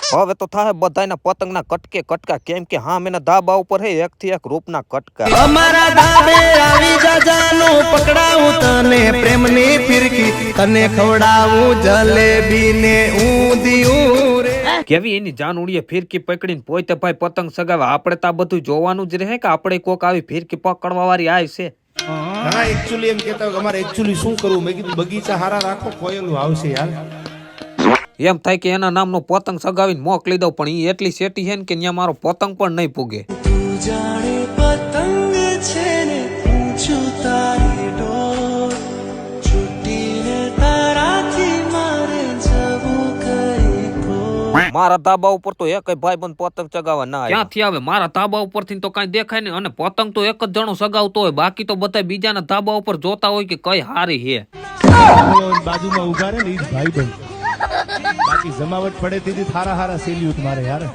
હવે તો થાય બધાના પતંગના કટકે કટકા કેમ કે હા મેના ધાબા ઉપર હે એક થી એક રૂપના કટકા અમારા ધાબે આવી જાજાનો પકડાવું તને પ્રેમની ફિરકી તને ખવડાવું જલેબી ને ઊંધિયું રે કેવી એની જાન ઉડીએ ફિરકી પકડીને પોતે ભાઈ પતંગ સગાવે આપણે તો આ બધું જોવાનું જ રહે કે આપણે કોક આવી ફિરકી પકડવા વાળી આય છે ઘણા એકચ્યુઅલી એમ કહેતા હોય અમારે એકચ્યુઅલી શું કરવું મેં કીધું બગીચા હારા રાખો કોયલું આવશે યાર એમ થાય કે એના નામનો પતંગ સગાવીને મોકલી દઉં પણ એ એટલી સેટી છે ને કે ત્યાં મારો પતંગ પણ નહીં પૂગે જાણે પતંગ છે ને પૂછું તારી ડોર છૂટીને તારાથી મારે જવું કઈ કો મારા ધાબા ઉપર તો એક ભાઈબંધ પતંગ ચગાવવા ના ક્યાંથી આવે મારા ધાબા ઉપરથી તો કઈ દેખાય નહીં અને પતંગ તો એક જ જણો સગાવતો હોય બાકી તો બધા બીજાના ધાબા ઉપર જોતા હોય કે કઈ હારી હે બાજુમાં ઉભા રહે ને ઈ જ ભાઈબંધ બાકી જમાવટ પડે તેથી થારા હારા સેલ્યુટ મારે યાર